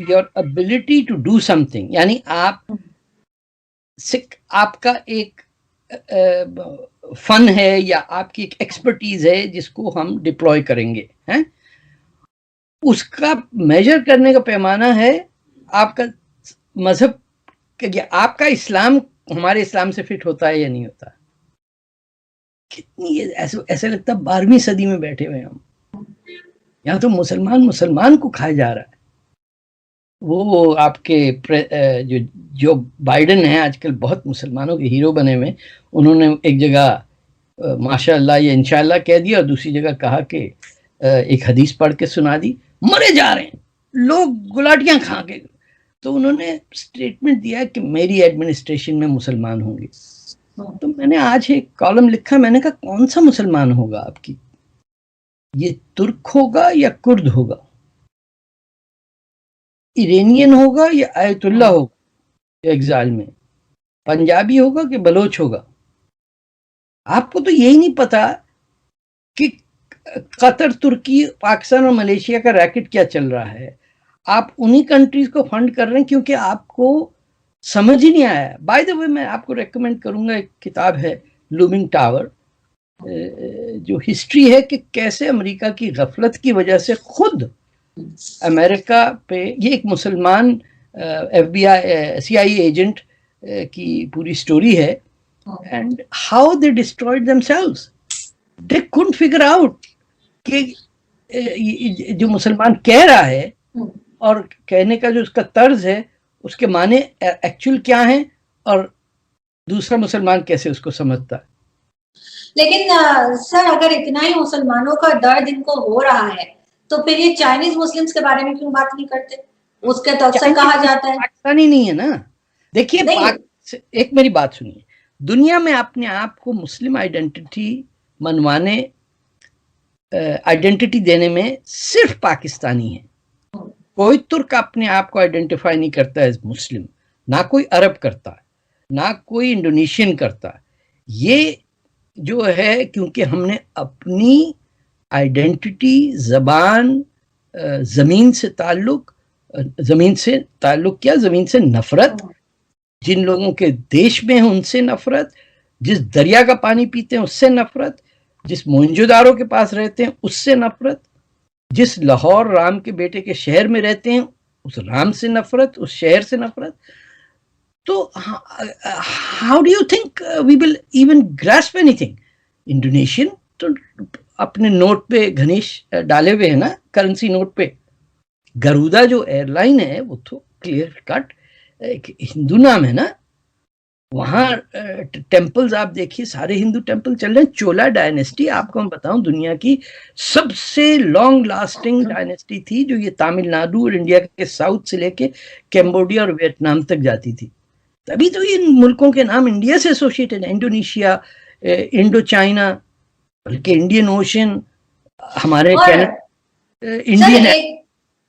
your ability to do something, یعنی آپ کا ایک فن ہے یا آپ کی ایک ایکسپرٹیز ہے جس کو ہم ڈپلوائے کریں گے، اس کا میجر کرنے کا پیمانہ ہے آپ کا مذہب، کہ آپ کا اسلام ہمارے اسلام سے فٹ ہوتا ہے یا نہیں ہوتا. کتنی ایسا لگتا 12ویں صدی میں بیٹھے ہوئے ہم، یہاں تو مسلمان کو کھایا جا رہا ہے. وہ آپ کے جو بائیڈن ہیں آج کل بہت مسلمانوں کے ہیرو بنے ہوئے، انہوں نے ایک جگہ ماشاء اللہ یا انشاءاللہ کہہ دیا اور دوسری جگہ کہا کہ ایک حدیث پڑھ کے سنا دی، مرے جا رہے ہیں لوگ گلاٹیاں کھا کے. تو انہوں نے اسٹیٹمنٹ دیا کہ میری ایڈمنسٹریشن میں مسلمان ہوں گے. تو میں نے آج ایک کالم لکھا، میں نے کہا کون سا مسلمان ہوگا آپ کی، یہ ترک ہوگا یا کرد ہوگا، ایرینین ہوگا یا آیت اللہ ہوگا ایگزائل میں، پنجابی ہوگا کہ بلوچ ہوگا. آپ کو تو یہی نہیں پتا کہ قطر، ترکی، پاکستان اور ملیشیا کا ریکٹ کیا چل رہا ہے. آپ انہی کنٹریز کو فنڈ کر رہے ہیں کیونکہ آپ کو سمجھ ہی نہیں آیا. بائی دا وے میں آپ کو ریکمینڈ کروں گا، ایک کتاب ہے لومنگ ٹاور، جو ہسٹری ہے کہ کیسے امریکہ کی غفلت کی وجہ سے خود امریکہ پہ، یہ ایک مسلمان FBI CIA ایجنٹ کی پوری سٹوری ہے، and how they destroyed them selves. They couldn't figure out کہ جو مسلمان کہہ رہا ہے اور کہنے کا جو اس کا طرز ہے، اس کے معنی ایکچوئل کیا ہیں اور دوسرا مسلمان کیسے اس کو سمجھتا ہے. لیکن سر اگر اتنا ہی مسلمانوں کا درد ان کو ہو رہا ہے تو پھر یہ چائنیز مسلمز کے بارے میں کیوں بات نہیں کرتے؟ اس کے تو اکثر کہا جاتا ہے پاکستانی نہیں ہے نا. دیکھیے ایک میری بات سنیے، دنیا میں اپنے آپ کو مسلم آئیڈینٹی منوانے، آئیڈینٹی دینے میں صرف پاکستانی ہے. کوئی ترک اپنے آپ کو آئیڈینٹیفائی نہیں کرتا ہے مسلم، نہ کوئی عرب کرتا ہے، نہ کوئی انڈونیشین کرتا ہے. یہ جو ہے کیونکہ ہم نے اپنی آئیڈینٹی، زبان، زمین سے تعلق کیا، زمین سے نفرت، جن لوگوں کے دیش میں ہیں ان سے نفرت، جس دریا کا پانی پیتے ہیں اس سے نفرت، جس موہنجو دارو کے پاس رہتے ہیں اس سے نفرت، جس لاہور رام کے بیٹے کے شہر میں رہتے ہیں اس رام سے نفرت، اس شہر سے نفرت. تو how do you think we will even grasp اینی تھنگ؟ انڈونیشین تو اپنے نوٹ پہ گھنیش ڈالے ہوئے ہیں نا، کرنسی نوٹ پہ. گرودا جو ایئر لائن ہے وہ تو کلیئر کٹ ایک ہندو نام ہے نا. وہاں ٹیمپلز آپ دیکھیے سارے ہندو ٹیمپل چل رہے ہیں. چولا ڈائنیسٹی آپ کو میں بتاؤں دنیا کی سب سے لانگ لاسٹنگ ڈائنیسٹی تھی، جو یہ تامل ناڈو اور انڈیا کے ساؤتھ سے لے کے کیمبوڈیا اور ویتنام تک جاتی تھی. تبھی تو ان ملکوں کے نام انڈیا سے ایسوسیٹڈ ہیں، انڈونیشیا، انڈو چائنا، بلکہ انڈین اوشن، ہمارے انڈین.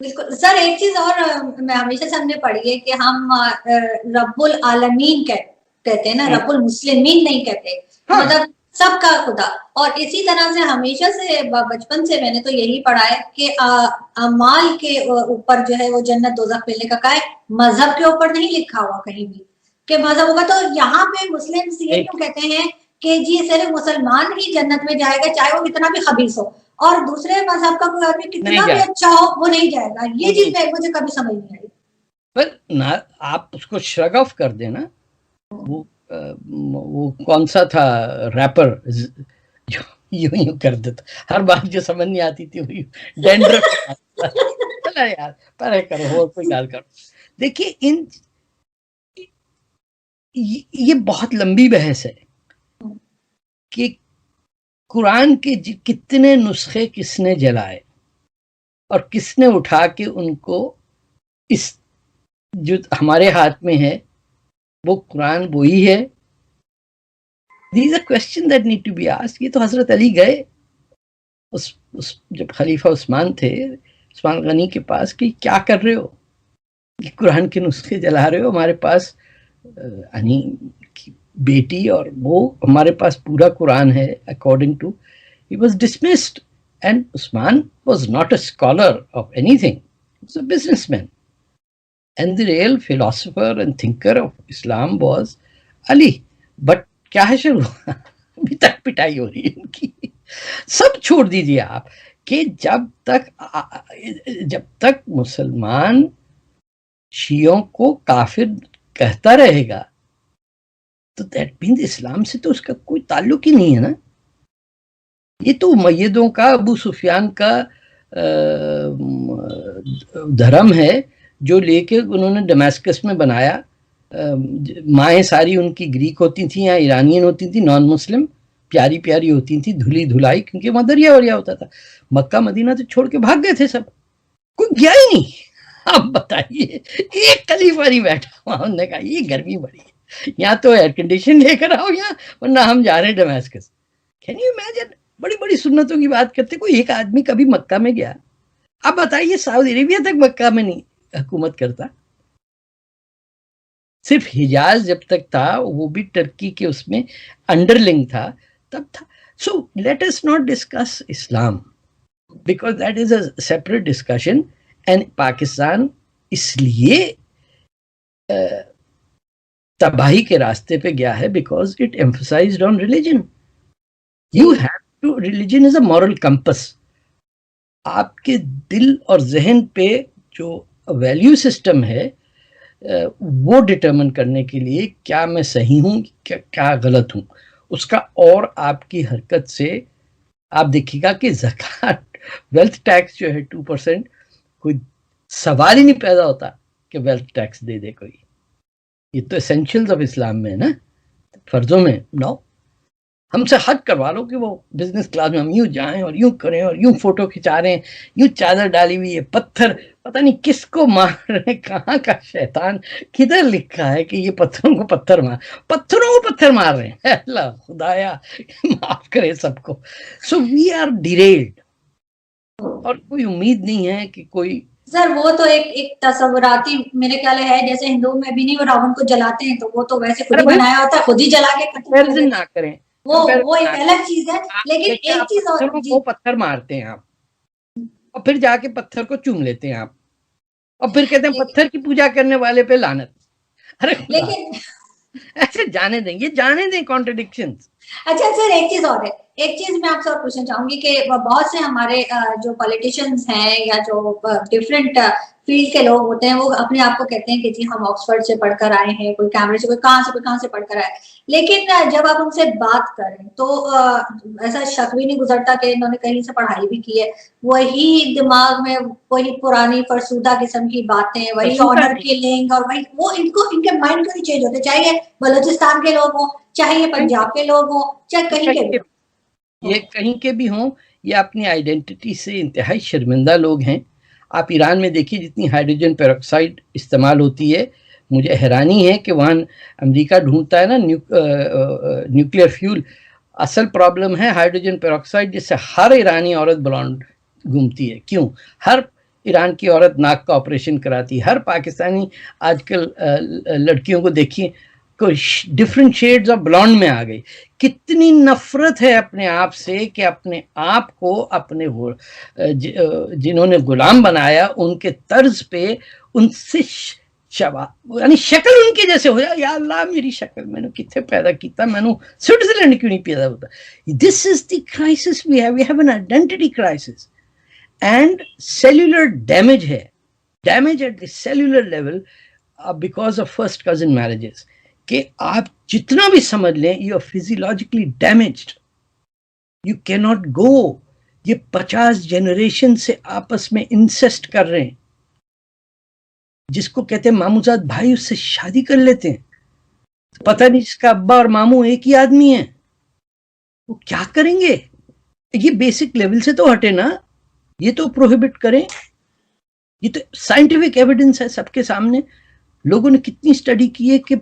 بالکل سر، ایک چیز اور میں ہمیشہ سے ہم نے پڑھی ہے کہ ہم رب العالمین کہتے ہیں نا، رب المسلمین نہیں کہتے، مطلب سب کا خدا. اور اسی طرح سے ہمیشہ سے بچپن سے میں نے تو یہی پڑھا ہے کہ اعمال کے اوپر جو ہے وہ جنت دوزخ ملنے کا ہے، مذہب کے اوپر نہیں لکھا ہوا کہیں بھی کہ مذہب ہوگا. تو یہاں پہ مسلم یہ کیوں کہتے ہیں کہ جی صرف مسلمان ہی جنت میں جائے گا چاہے وہ کتنا بھی خبیث ہو، اور دوسرے مذہب کا کوئی آدمی کتنا بھی اچھا ہو وہ نہیں جائے گا؟ یہ چیز مجھے کبھی سمجھ نہیں آئی. پر آپ اس کو شرگ آف کر دینا. وہ کون سا تھا ریپر جو یوں کر دیتا، ہر بات جو سمجھ نہیں آتی تھی وہ ڈینڈرف. چلا یار پرے کرو اور کوئی گال کرو. دیکھیے یہ بہت لمبی بحث ہے کہ قرآن کے کتنے نسخے کس نے جلائے اور کس نے اٹھا کے ان کو اس جو ہمارے ہاتھ میں ہے وہ قرآن وہی ہے. These are questions that need to be asked. یہ تو حضرت علی گئے جب خلیفہ عثمان تھے، عثمان غنی کے پاس کہ کیا کر رہے ہو، کہ قرآن کے نسخے جلا رہے ہو، ہمارے پاس یعنی بیٹی اور وہ ہمارے پاس پورا قرآن ہے. according to he was dismissed and Usman was not a scholar of anything, he was a businessman. and the real philosopher and thinker of Islam was Ali. But کیا ہے شروع ابھی تک پٹائی ہو رہی ہے ان کی. سب چھوڑ دیجیے آپ کہ جب تک مسلمان شیعوں کو کافر کہتا رہے گا تو دیٹ مینز اسلام سے تو اس کا کوئی تعلق ہی نہیں ہے نا. یہ تو امیدوں کا، ابو سفیان کا دھرم ہے جو لے کے انہوں نے ڈمیسکس میں بنایا. مائیں ساری ان کی گریک ہوتی تھیں یا ایرانین ہوتی تھیں، نان مسلم، پیاری پیاری ہوتی تھیں، دھلی دھلائی، کیونکہ وہاں دریا وریا ہوتا تھا. مکہ مدینہ تو چھوڑ کے بھاگ گئے تھے سب، کوئی گیا ہی نہیں. آپ بتائیے، ایک خلیفہ نہیں بیٹھا وہاں. انہوں نے کہا یہ گرمی بڑی ہے، یا تو ایئر کنڈیشن لے کر آؤ یا ورنہ ہم جا رہے ہیں ڈمیسکس. Can you imagine? بڑی بڑی سنتوں کی بات کرتے، کوئی ایک آدمی کبھی مکہ میں گیا؟ اب بتائیے سعودی عربیہ تک مکہ میں نہیں حکومت کرتا، صرف حجاز جب تک تھا وہ بھی ٹرکی کے اس میں انڈرلنگ تھا تب تھا. So let us not discuss Islam because that is a separate discussion. And Pakistan اس لیے تباہی کے راستے پہ گیا ہے because it emphasised on religion. You have to, religion is a moral compass. آپ کے دل اور ذہن پہ جو ویلیو سسٹم ہے وہ ڈٹرمن کرنے کے لیے کیا میں صحیح ہوں کیا غلط ہوں، اس کا. اور آپ کی حرکت سے آپ دیکھیے گا کہ زکوٰۃ، ویلتھ ٹیکس جو ہے 2%، کوئی سوال ہی نہیں پیدا ہوتا کہ ویلتھ ٹیکس دے دے کوئی. یہ تو اسینشلز آف اسلام میں ہے نا، فرضوں میں. نو، ہم سے حق کروا لو کہ وہ بزنس کلاس میں ہم یوں جائیں اور یوں کریں اور یوں فوٹو کھنچا رہے ہیں، یوں چادر ڈالی ہوئی ہے، پتھر پتہ نہیں کس کو مار رہے ہیں، کہاں کا شیطان کدھر لکھا ہے کہ یہ پتھروں کو پتھر مار رہے ہیں. اللہ خدایا معاف کرے سب کو. سو وی آر ڈیریلڈ، اور کوئی امید نہیں ہے کہ کوئی. سر وہ تو ایک تصوراتی میرے خیال ہے، جیسے ہندوؤں میں بھی نہیں وہ راون کو جلاتے ہیں، تو وہ تو ویسے خود ہی بنایا ہوتا ہے، خود ہی جلا کے ختم کر دیتے ہیں. نہ کریں، وہ ایک الگ چیز ہے. لیکن ایک چیز اور، وہ پتھر مارتے ہیں آپ اور پھر جا کے پتھر کو چوم لیتے ہیں آپ، اور پھر کہتے ہیں پتھر کی پوجا کرنے والے پہ لعنت. ارے لیکن ایسے جانے دیں کانٹرڈکشنز. اچھا سر، ایک چیز اور ہے، ایک چیز میں آپ سے اور پوچھنا چاہوں گی کہ بہت سے ہمارے جو پولیٹیشنز ہیں یا جو ڈفرینٹ فیلڈ کے لوگ ہوتے ہیں وہ اپنے آپ کو کہتے ہیں کہ جی ہم آکسفورڈ سے پڑھ کر آئے ہیں، کوئی کیمبرج سے، کوئی کہاں سے پڑھ کر آئے. لیکن جب آپ ان سے بات کریں تو ایسا شک بھی نہیں گزرتا کہ انہوں نے کہیں سے پڑھائی بھی کی ہے. وہی دماغ میں وہی پرانی فرسودہ قسم کی باتیں، وہی آنر کلنگ، اور وہی وہ ان کے مائنڈ کو نہیں چینج ہوتے، چاہے یہ بلوچستان کے لوگ ہوں، چاہے یہ پنجاب کے لوگ ہوں، چاہے کہیں کے بھی، یہ کہیں کے بھی ہوں، یہ اپنی آئیڈینٹی سے انتہائی شرمندہ لوگ ہیں. آپ ایران میں دیکھیے جتنی ہائیڈروجن پیروکسائڈ استعمال ہوتی ہے، مجھے حیرانی ہے کہ وہاں امریکہ ڈھونڈتا ہے نا نیوکلیئر فیول. اصل پرابلم ہے ہائیڈروجن پیروکسائڈ، جس سے ہر ایرانی عورت بلانڈ گھومتی ہے. کیوں؟ ہر ایران کی عورت ناک کا آپریشن کراتی ہے. ہر پاکستانی آج کل لڑکیوں کو دیکھیے ڈفرینٹ شیڈز آف بلانڈ میں آ گئی. کتنی نفرت ہے اپنے آپ سے کہ اپنے آپ کو اپنے جنہوں نے غلام بنایا ان کے طرز پہ ان سے یعنی شکل ان کی جیسے ہو جائے. یا اللہ میری شکل میں نے کتنے پیدا کیتا، میں نے سوئٹزرلینڈ کیوں نہیں پیدا ہوتا. This is the crisis we have an identity crisis and cellular damage ہے. Damage at the cellular level because of first cousin marriages, کہ آپ جتنا بھی سمجھ لیں you are physiologically damaged, you کی ناٹ گو. یہ 50 جنریشن سے آپس میں انسسٹ کر رہے ہیں. جس کو کہتے ہیں ماموزاد بھائی، اس سے شادی کر لیتے ہیں، پتہ نہیں جس کا ابا اور ماموں ایک ہی آدمی ہیں، وہ کیا کریں گے؟ یہ بیسک لیول سے تو ہٹے نا، یہ تو پروہیبٹ کریں. یہ تو سائنٹیفک ایویڈنس ہے سب کے سامنے. لوگوں نے کتنی اسٹڈی کی ہے کہ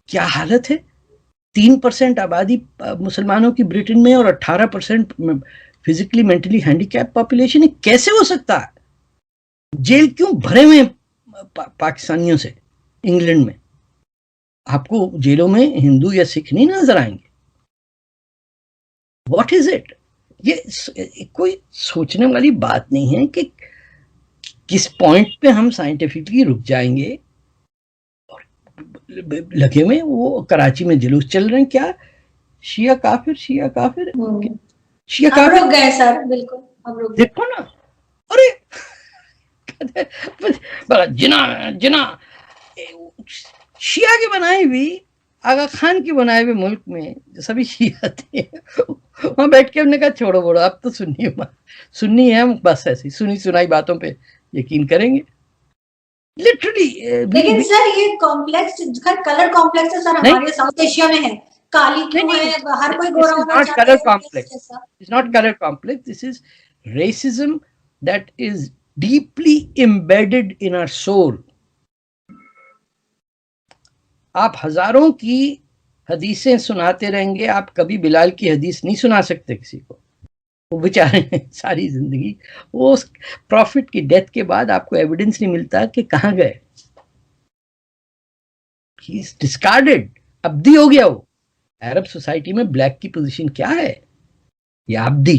کیا حالت ہے. 3% آبادی مسلمانوں کی برٹن میں اور 18% physically mentally handicap population ہے. کیسے ہو سکتا ہے؟ جیل کیوں بھرے ہوئے پاکستانیوں سے انگلینڈ میں؟ آپ کو جیلوں میں ہندو یا سکھ نہیں نظر آئیں گے. What is it? یہ کوئی سوچنے والی بات نہیں ہے کہ کس پوائنٹ پہ ہم سائنٹیفکلی رک جائیں گے لگے ہوئے, وہ کراچی میں جلوس چل رہے ہیں, کیا شیعہ کافر, شیعہ کافر, شیعہ اب کافر, رک گئے سر, بالکل اب رک گئے. دیکھو نا, ارے جنا جنا شیعہ کی بنائی ہوئی, آغا خان کی بنائے ہوئے ملک میں جو سبھی شیعہ تھے, وہاں بیٹھ کے ہم نے کہا چھوڑو بوڑو, اب تو سنی ہے ہم, بس ایسی سنی سنائی باتوں پہ یقین کریں گے. لٹرلی لیکن سر یہ کمپلیکس کلر کمپلیکس ہے سر, ہمارے ساؤتھ ایشیا میں ہے, کالی کیوں ہے, ہر کوئی گورا ہونا چاہتا ہے. It's not color complex, this is racism that is deeply embedded in our soul. آپ ہزاروں کی حدیثیں سناتے رہیں گے, آپ کبھی بلال کی حدیث نہیں سنا سکتے کسی کو. وہ بیچارے ساری زندگی, وہ پروفٹ کی ڈیتھ کے بعد آپ کو ایویڈنس نہیں ملتا کہ کہاں گئے. ہی از ڈسکارڈیڈ, ابدی ہو گیا وہ. عرب سوسائٹی میں بلیک کی پوزیشن کیا ہے, یا ابدی.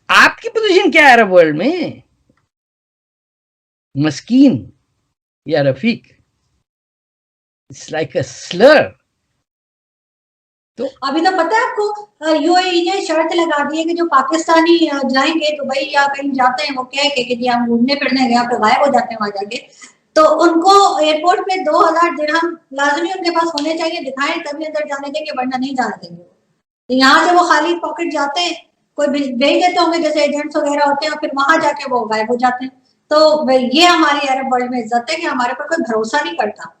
آپ کی پوزیشن کیا ہے عرب ورلڈ میں, مسکین یا رفیق؟ It's like a slur. تو ابھی تو پتہ ہے آپ کو, یو اے ای نے شرط لگا دی ہے کہ جو پاکستانی جائیں گے دبئی یا کہیں جاتے ہیں, وہ کہہ کے کہ جی ہم گھومنے پھرنے گئے, پھر غائب ہو جاتے ہیں وہاں جا کے, تو ان کو ایئرپورٹ پہ 2000 درہم لازمی ان کے پاس ہونے چاہیے, دکھائیں تبھی اندر جانے دیں گے, ورنہ نہیں جانے دیں گے. یہاں سے وہ خالی پاکٹ جاتے ہیں, کوئی بھیج دیتے ہوں گے جیسے ایجنٹس وغیرہ ہوتے ہیں, اور پھر وہاں جا کے وہ غائب ہو جاتے ہیں. تو یہ ہماری عرب ورلڈ میں عزت ہے کہ ہمارے پر کوئی بھروسہ نہیں کرتا.